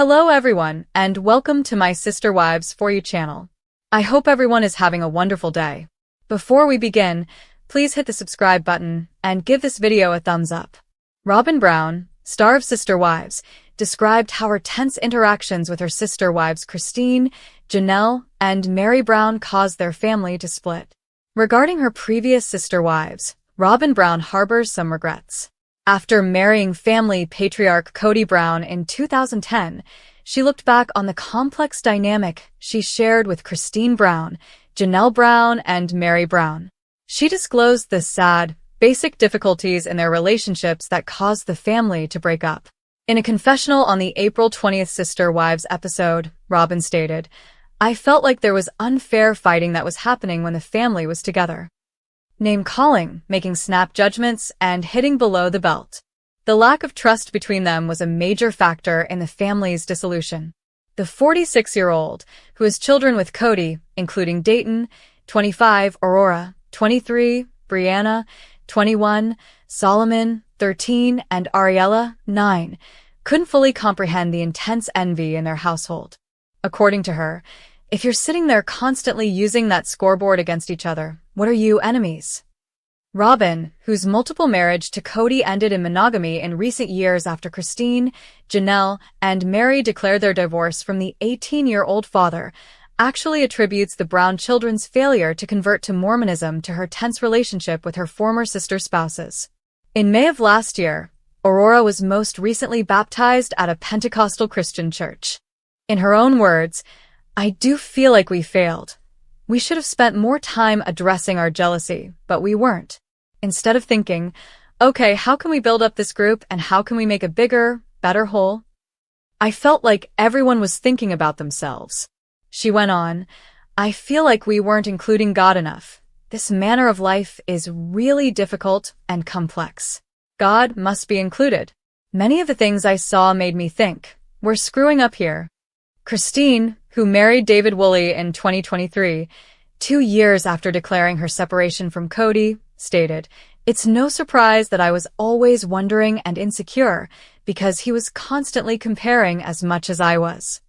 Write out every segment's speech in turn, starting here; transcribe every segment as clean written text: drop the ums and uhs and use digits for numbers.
Hello everyone, and welcome to my Sister Wives For You channel. I hope everyone is having a wonderful day. Before we begin, please hit the subscribe button and give this video a thumbs up. Robyn Brown, star of Sister Wives, described how her tense interactions with her sister wives Christine, Janelle, and Meri Brown caused their family to split. Regarding her previous sister wives, Robyn Brown harbors some regrets. After marrying family patriarch Kody Brown in 2010, she looked back on the complex dynamic she shared with Christine Brown, Janelle Brown, and Meri Brown. She disclosed the sad, basic difficulties in their relationships that caused the family to break up. In a confessional on the April 20th Sister Wives episode, Robyn stated, "I felt like there was unfair fighting that was happening when the family was together. Name-calling, making snap judgments, and hitting below the belt. The lack of trust between them was a major factor in the family's dissolution." The 46-year-old, who has children with Kody, including Dayton, 25, Aurora, 23, Brianna, 21, Solomon, 13, and Ariella, 9, couldn't fully comprehend the intense envy in their household. According to her, "If you're sitting there constantly using that scoreboard against each other, what are you, enemies?" Robyn, whose multiple marriage to Kody ended in monogamy in recent years after Christine, Janelle, and Meri declared their divorce from the 18-year-old father, actually attributes the Brown children's failure to convert to Mormonism to her tense relationship with her former sister spouses. In May of last year, Aurora was most recently baptized at a Pentecostal Christian church. In her own words, "I do feel like we failed. We should have spent more time addressing our jealousy, but we weren't. Instead of thinking, okay, how can we build up this group and how can we make a bigger, better whole? I felt like everyone was thinking about themselves." She went on, "I feel like we weren't including God enough. This manner of life is really difficult and complex. God must be included. Many of the things I saw made me think, we're screwing up here." Christine, who married David Woolley in 2023, 2 years after declaring her separation from Kody, stated, "It's no surprise that I was always wondering and insecure because he was constantly comparing as much as I was.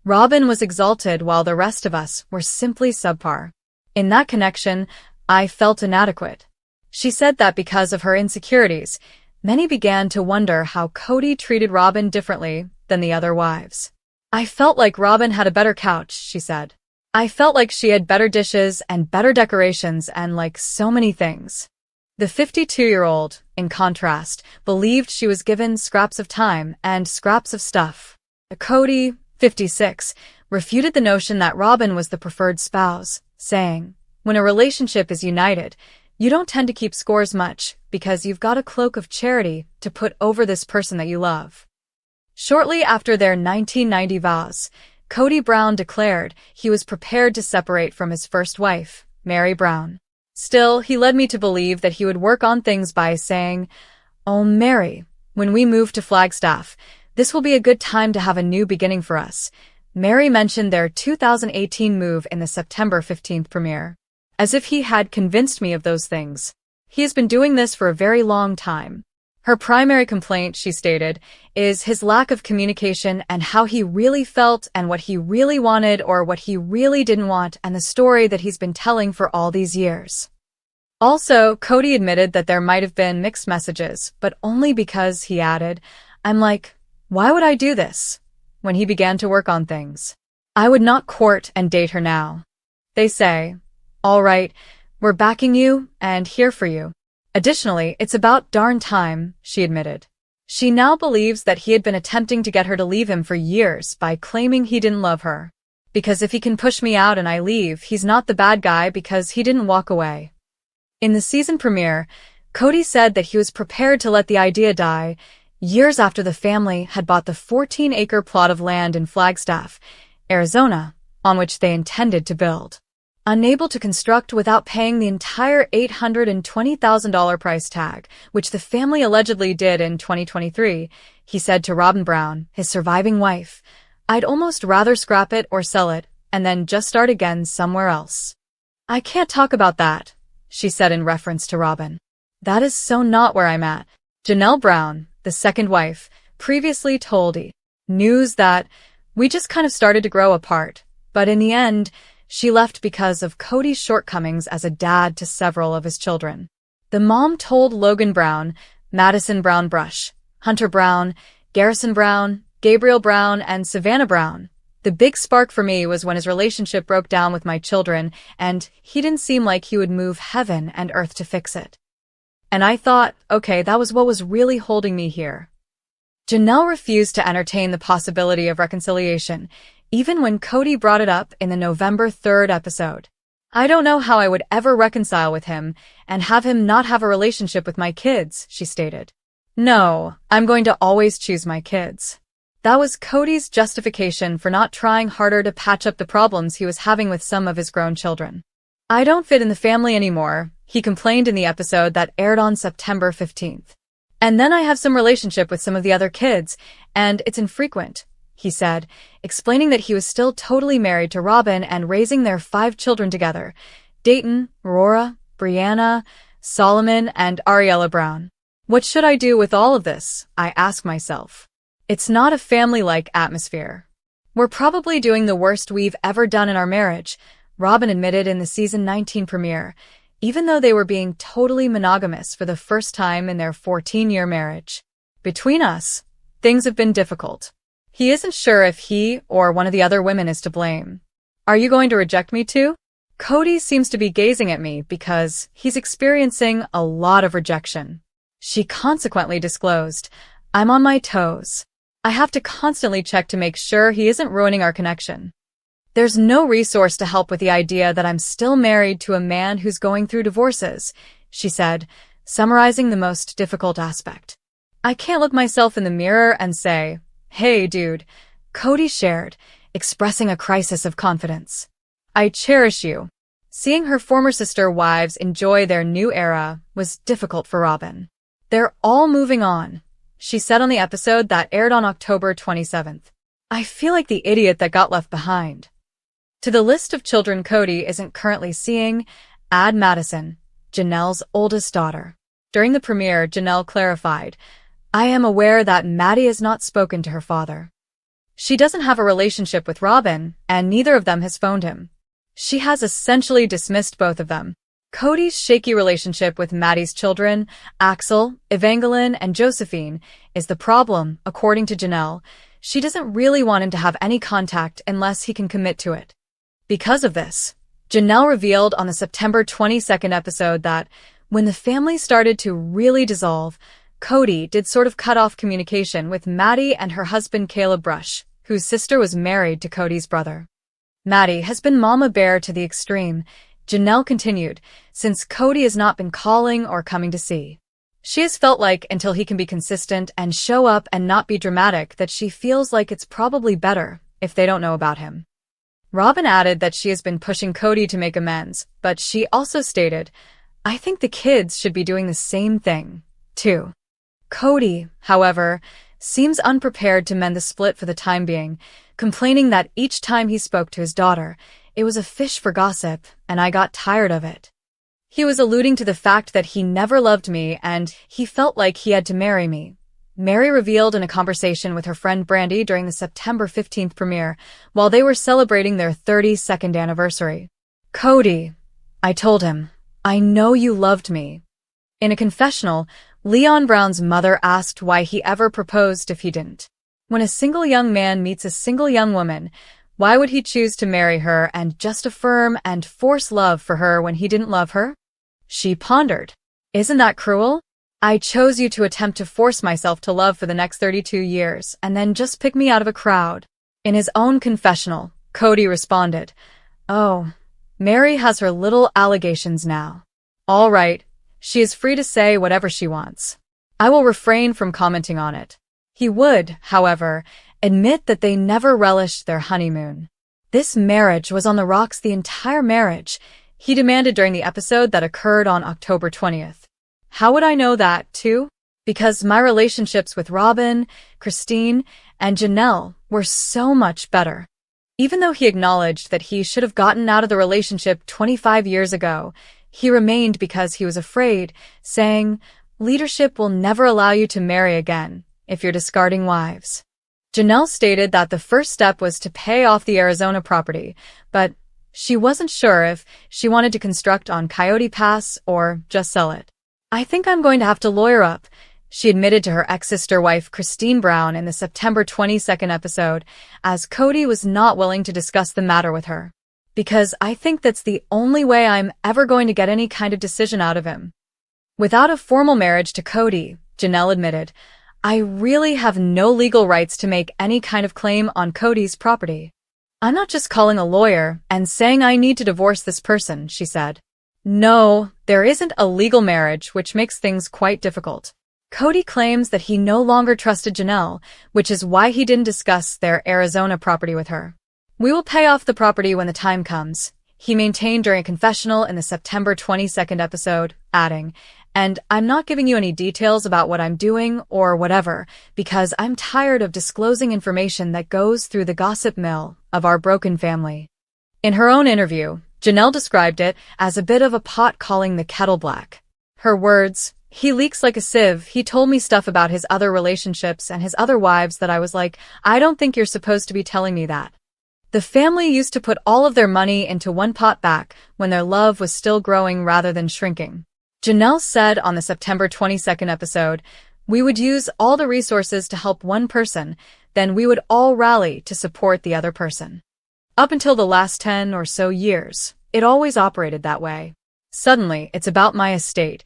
Robyn was exalted while the rest of us were simply subpar. In that connection, I felt inadequate." She said that because of her insecurities, many began to wonder how Kody treated Robyn differently than the other wives. "I felt like Robyn had a better couch," she said. "I felt like she had better dishes and better decorations and like so many things." The 52-year-old, in contrast, believed she was given scraps of time and scraps of stuff. Kody, 56, refuted the notion that Robyn was the preferred spouse, saying, "When a relationship is united, you don't tend to keep scores much because you've got a cloak of charity to put over this person that you love." Shortly after their 1990 vows, Kody Brown declared he was prepared to separate from his first wife, Meri Brown. Still, he led me to believe that he would work on things by saying, "Oh, Meri, when we move to Flagstaff, this will be a good time to have a new beginning for us." Meri mentioned their 2018 move in the September 15th premiere. "As if he had convinced me of those things. He has been doing this for a very long time." Her primary complaint, she stated, is his lack of communication and how he really felt and what he really wanted or what he really didn't want and the story that he's been telling for all these years. Also, Kody admitted that there might have been mixed messages, but only because, he added, "I'm like, why would I do this?" when he began to work on things. "I would not court and date her now. They say, all right, we're backing you and here for you." Additionally, "It's about darn time," she admitted. She now believes that he had been attempting to get her to leave him for years by claiming he didn't love her. "Because if he can push me out and I leave, he's not the bad guy because he didn't walk away." In the season premiere, Kody said that he was prepared to let the idea die years after the family had bought the 14-acre plot of land in Flagstaff, Arizona, on which they intended to build. Unable to construct without paying the entire $820,000 price tag, which the family allegedly did in 2023, he said to Robyn Brown, his surviving wife, "I'd almost rather scrap it or sell it, and then just start again somewhere else." "I can't talk about that," she said in reference to Robyn. "That is so not where I'm at." Janelle Brown, the second wife, previously told E! News that we just kind of started to grow apart, but in the end, she left because of Kody's shortcomings as a dad to several of his children. The mom told Logan Brown, Madison Brown Brush, Hunter Brown, Garrison Brown, Gabriel Brown, and Savannah Brown. The big spark for me was when his relationship broke down with my children, and he didn't seem like he would move heaven and earth to fix it. And I thought, okay, that was what was really holding me here. Janelle refused to entertain the possibility of reconciliation, even when Kody brought it up in the November 3rd episode. I don't know how I would ever reconcile with him and have him not have a relationship with my kids, she stated. No, I'm going to always choose my kids. That was Kody's justification for not trying harder to patch up the problems he was having with some of his grown children. I don't fit in the family anymore, he complained in the episode that aired on September 15th. And then I have some relationship with some of the other kids, and it's infrequent, he said, explaining that he was still totally married to Robyn and raising their 5 children together: Dayton, Aurora, Brianna, Solomon, and Ariella Brown. What should I do with all of this? I ask myself. It's not a family-like atmosphere. We're probably doing the worst we've ever done in our marriage, Robyn admitted in the season 19 premiere, even though they were being totally monogamous for the first time in their 14-year marriage. Between us, things have been difficult. He isn't sure if he or one of the other women is to blame. Are you going to reject me too? Kody seems to be gazing at me because he's experiencing a lot of rejection. She consequently disclosed, I'm on my toes. I have to constantly check to make sure he isn't ruining our connection. There's no resource to help with the idea that I'm still married to a man who's going through divorces, she said, summarizing the most difficult aspect. I can't look myself in the mirror and say, hey, dude, Kody shared, expressing a crisis of confidence. I cherish you. Seeing her former sister wives enjoy their new era was difficult for Robyn. They're all moving on, she said on the episode that aired on October 27th. I feel like the idiot that got left behind. To the list of children Kody isn't currently seeing, add Madison, Janelle's oldest daughter. During the premiere, Janelle clarified, I am aware that Maddie has not spoken to her father. She doesn't have a relationship with Robyn, and neither of them has phoned him. She has essentially dismissed both of them. Kody's shaky relationship with Maddie's children, Axel, Evangeline, and Josephine, is the problem, according to Janelle. She doesn't really want him to have any contact unless he can commit to it. Because of this, Janelle revealed on the September 22nd episode that when the family started to really dissolve, Kody did sort of cut off communication with Maddie and her husband Caleb Brush, whose sister was married to Kody's brother. Maddie has been mama bear to the extreme, Janelle continued, since Kody has not been calling or coming to see. She has felt like until he can be consistent and show up and not be dramatic that she feels like it's probably better if they don't know about him. Robyn added that she has been pushing Kody to make amends, but she also stated, I think the kids should be doing the same thing, too. Kody, however, seems unprepared to mend the split for the time being, complaining that each time he spoke to his daughter, it was a fish for gossip, and I got tired of it. He was alluding to the fact that he never loved me and he felt like he had to marry me. Meri revealed in a conversation with her friend Brandy during the September 15th premiere, while they were celebrating their 32nd anniversary. Kody, I told him, I know you loved me. In a confessional, Leon Brown's mother asked why he ever proposed if he didn't. When a single young man meets a single young woman, why would he choose to marry her and just affirm and force love for her when he didn't love her? She pondered. Isn't that cruel? I chose you to attempt to force myself to love for the next 32 years and then just pick me out of a crowd. In his own confessional, Kody responded, Oh, Meri has her little allegations now. All right, she is free to say whatever she wants. I will refrain from commenting on it. He would, however, admit that they never relished their honeymoon. This marriage was on the rocks the entire marriage, he demanded during the episode that occurred on October 20th. How would I know that, too? Because my relationships with Robyn, Christine, and Janelle were so much better. Even though he acknowledged that he should have gotten out of the relationship 25 years ago, he remained because he was afraid, saying, Leadership will never allow you to marry again if you're discarding wives. Janelle stated that the first step was to pay off the Arizona property, but she wasn't sure if she wanted to construct on Coyote Pass or just sell it. "I think I'm going to have to lawyer up," she admitted to her ex-sister wife Christine Brown in the September 22nd episode, as Kody was not willing to discuss the matter with her. "Because I think that's the only way I'm ever going to get any kind of decision out of him." Without a formal marriage to Kody, Janelle admitted, "I really have no legal rights to make any kind of claim on Kody's property. I'm not just calling a lawyer and saying I need to divorce this person," she said. No, there isn't a legal marriage, which makes things quite difficult. Kody claims that he no longer trusted Janelle, which is why he didn't discuss their Arizona property with her. "We will pay off the property when the time comes," he maintained during a confessional in the September 22nd episode, adding, "And I'm not giving you any details about what I'm doing or whatever, because I'm tired of disclosing information that goes through the gossip mill of our broken family." In her own interview, Janelle described it as a bit of a pot calling the kettle black. Her words, "He leaks like a sieve. He told me stuff about his other relationships and his other wives that I was like, I don't think you're supposed to be telling me that." The family used to put all of their money into one pot back when their love was still growing rather than shrinking. Janelle said on the September 22nd episode, "We would use all the resources to help one person, then we would all rally to support the other person. Up until the last 10 or so years, it always operated that way. Suddenly, it's about my estate,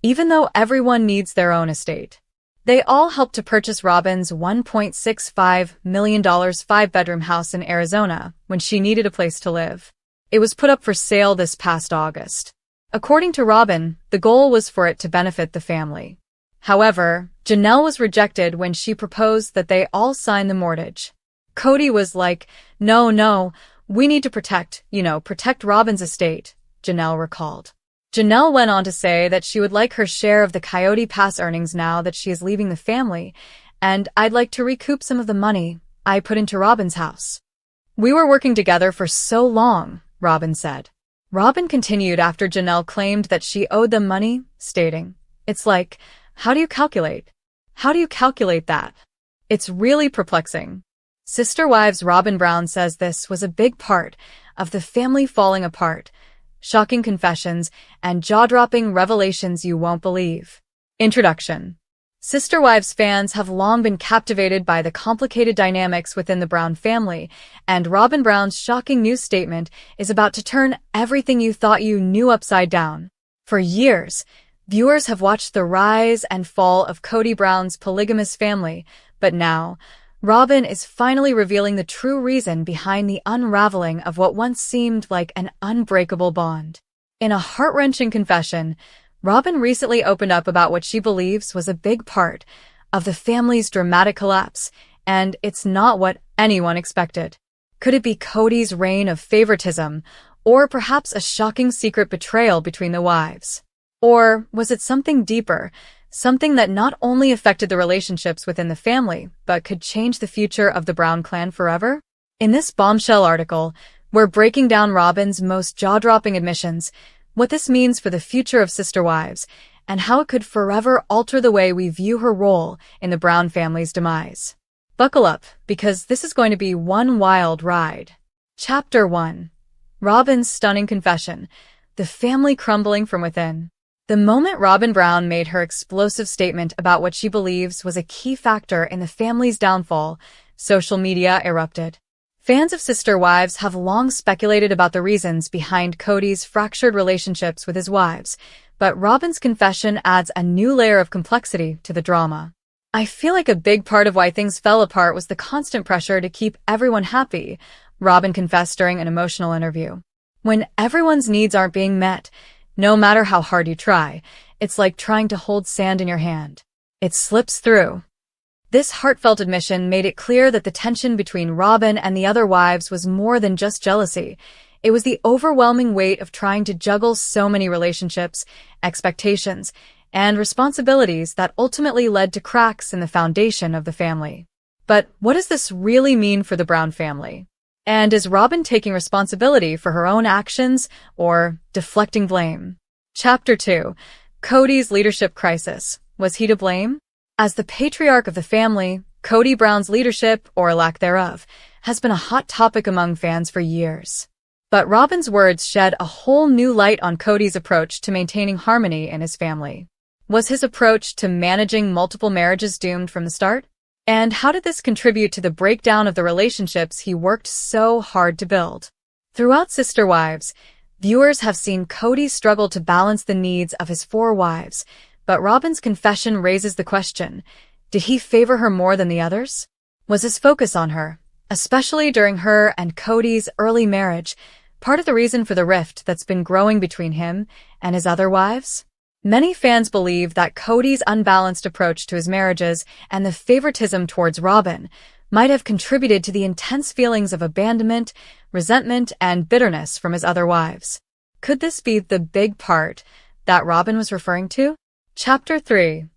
even though everyone needs their own estate." They all helped to purchase Robyn's $1.65 million 5-bedroom house in Arizona when she needed a place to live. It was put up for sale this past August. According to Robyn, the goal was for it to benefit the family. However, Janelle was rejected when she proposed that they all sign the mortgage. Kody was like, No, we need to protect Robyn's estate," Janelle recalled. Janelle went on to say that she would like her share of the Coyote Pass earnings now that she is leaving the family, and "I'd like to recoup some of the money I put into Robyn's house. We were working together for so long," Robyn said. Robyn continued after Janelle claimed that she owed them money, stating, "It's like, how do you calculate that? It's really perplexing." Sister Wives Robyn Brown says this was a big part of the family falling apart. Shocking confessions and jaw-dropping revelations you won't believe. Introduction. Sister Wives fans have long been captivated by the complicated dynamics within the Brown family, and Robyn Brown's shocking news statement is about to turn everything you thought you knew upside down. For years, viewers have watched the rise and fall of Kody Brown's polygamous family, but now, Robyn is finally revealing the true reason behind the unraveling of what once seemed like an unbreakable bond. In a heart-wrenching confession, Robyn recently opened up about what she believes was a big part of the family's dramatic collapse, and it's not what anyone expected. Could it be Kody's reign of favoritism, or perhaps a shocking secret betrayal between the wives? Or was it something deeper? Something that not only affected the relationships within the family, but could change the future of the Brown clan forever? In this bombshell article, we're breaking down Robyn's most jaw-dropping admissions, what this means for the future of Sister Wives, and how it could forever alter the way we view her role in the Brown family's demise. Buckle up, because this is going to be one wild ride. Chapter 1. Robyn's stunning confession, the family crumbling from within. The moment Robyn Brown made her explosive statement about what she believes was a key factor in the family's downfall, social media erupted. Fans of Sister Wives have long speculated about the reasons behind Kody's fractured relationships with his wives, but Robyn's confession adds a new layer of complexity to the drama. "I feel like a big part of why things fell apart was the constant pressure to keep everyone happy," Robyn confessed during an emotional interview. "When everyone's needs aren't being met, no matter how hard you try, it's like trying to hold sand in your hand. It slips through." This heartfelt admission made it clear that the tension between Robyn and the other wives was more than just jealousy. It was the overwhelming weight of trying to juggle so many relationships, expectations, and responsibilities that ultimately led to cracks in the foundation of the family. But what does this really mean for the Brown family? And is Robyn taking responsibility for her own actions or deflecting blame? Chapter 2. Kody's leadership crisis. Was he to blame? As the patriarch of the family, Kody Brown's leadership, or lack thereof, has been a hot topic among fans for years. But Robyn's words shed a whole new light on Kody's approach to maintaining harmony in his family. Was his approach to managing multiple marriages doomed from the start? And how did this contribute to the breakdown of the relationships he worked so hard to build? Throughout Sister Wives, viewers have seen Kody struggle to balance the needs of his 4 wives, but Robyn's confession raises the question, did he favor her more than the others? Was his focus on her, especially during her and Kody's early marriage, part of the reason for the rift that's been growing between him and his other wives? Many fans believe that Kody's unbalanced approach to his marriages and the favoritism towards Robyn might have contributed to the intense feelings of abandonment, resentment, and bitterness from his other wives. Could this be the big part that Robyn was referring to? Chapter 3.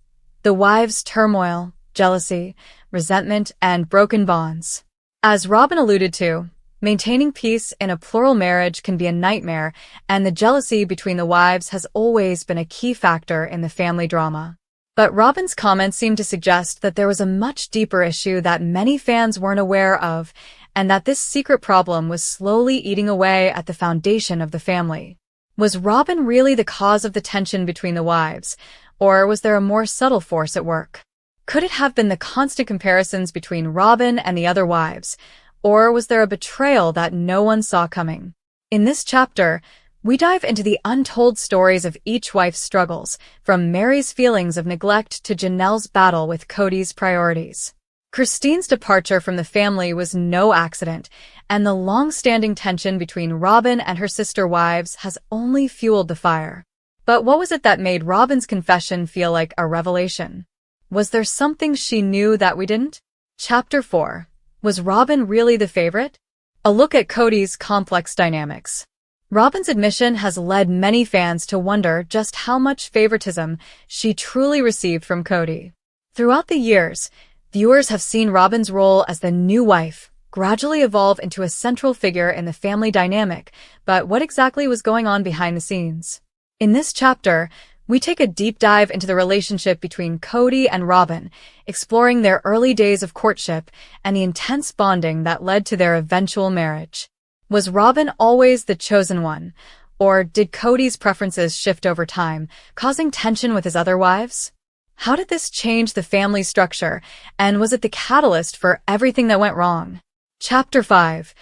The Wives' Turmoil, Jealousy, Resentment, and Broken Bonds. As Robyn alluded to, maintaining peace in a plural marriage can be a nightmare, and the jealousy between the wives has always been a key factor in the family drama. But Robyn's comments seem to suggest that there was a much deeper issue that many fans weren't aware of, and that this secret problem was slowly eating away at the foundation of the family. Was Robyn really the cause of the tension between the wives, or was there a more subtle force at work? Could it have been the constant comparisons between Robyn and the other wives, or was there a betrayal that no one saw coming? In this chapter, we dive into the untold stories of each wife's struggles, from Meri's feelings of neglect to Janelle's battle with Kody's priorities. Christine's departure from the family was no accident, and the long-standing tension between Robyn and her sister wives has only fueled the fire. But what was it that made Robyn's confession feel like a revelation? Was there something she knew that we didn't? Chapter 4. Was Robyn really the favorite? A look at Kody's complex dynamics. Robyn's admission has led many fans to wonder just how much favoritism she truly received from Kody. Throughout the years, viewers have seen Robyn's role as the new wife gradually evolve into a central figure in the family dynamic, but what exactly was going on behind the scenes? In this chapter, we take a deep dive into the relationship between Kody and Robyn, exploring their early days of courtship and the intense bonding that led to their eventual marriage. Was Robyn always the chosen one, or did Kody's preferences shift over time, causing tension with his other wives? How did this change the family structure, and was it the catalyst for everything that went wrong? Chapter 5.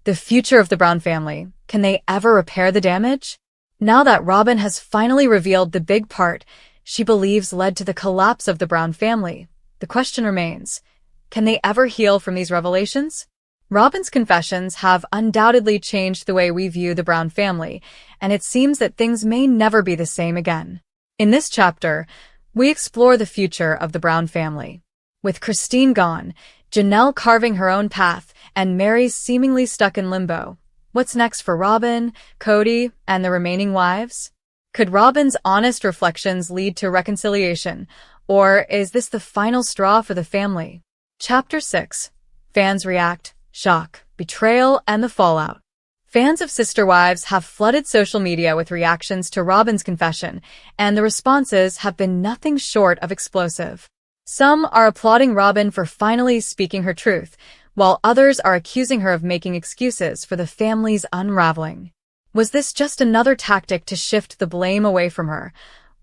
The Future of the Brown Family. Can they ever repair the damage? Now that Robyn has finally revealed the big part she believes led to the collapse of the Brown family, the question remains, can they ever heal from these revelations? Robyn's confessions have undoubtedly changed the way we view the Brown family, and it seems that things may never be the same again. In this chapter, we explore the future of the Brown family. With Christine gone, Janelle carving her own path, and Meri seemingly stuck in limbo, what's next for Robyn, Kody, and the remaining wives? Could Robyn's honest reflections lead to reconciliation, or is this the final straw for the family? Chapter 6. Fans react, shock, betrayal, and the fallout. Fans of Sister Wives have flooded social media with reactions to Robyn's confession, and the responses have been nothing short of explosive. Some are applauding Robyn for finally speaking her truth, while others are accusing her of making excuses for the family's unraveling. Was this just another tactic to shift the blame away from her,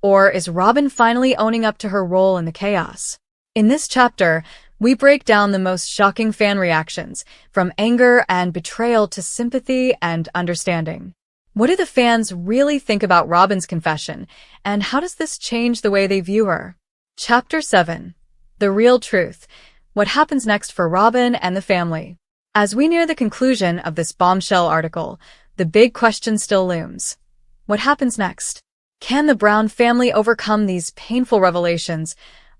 or is Robyn finally owning up to her role in the chaos? In this chapter, we break down the most shocking fan reactions, from anger and betrayal to sympathy and understanding. What do the fans really think about Robyn's confession, and how does this change the way they view her? Chapter 7. The Real Truth. What happens next for Robyn and the family? As we near the conclusion of this bombshell article, the big question still looms. What happens next? Can the Brown family overcome these painful revelations,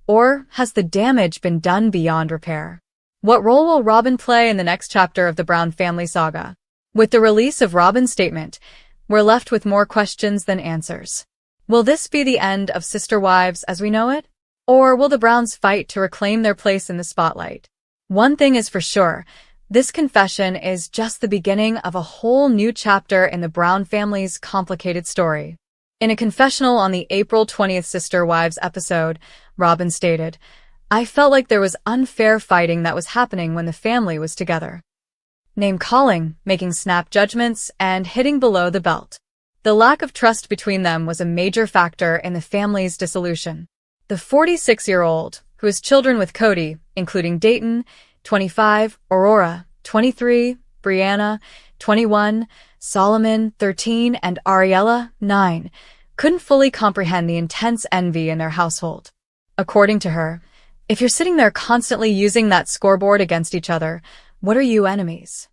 or has the damage been done beyond repair? What role will Robyn play in the next chapter of the Brown family saga? With the release of Robyn's statement, we're left with more questions than answers. Will this be the end of Sister Wives as we know it? Or will the Browns fight to reclaim their place in the spotlight? One thing is for sure, this confession is just the beginning of a whole new chapter in the Brown family's complicated story. In a confessional on the April 20th Sister Wives episode, Robyn stated, I felt like there was unfair fighting that was happening when the family was together. Name-calling, making snap judgments, and hitting below the belt. The lack of trust between them was a major factor in the family's dissolution. The 46-year-old, who has children with Kody, including Dayton, 25, Aurora, 23, Brianna, 21, Solomon, 13, and Ariella, 9, couldn't fully comprehend the intense envy in their household. According to her, if you're sitting there constantly using that scoreboard against each other, what are you, enemies?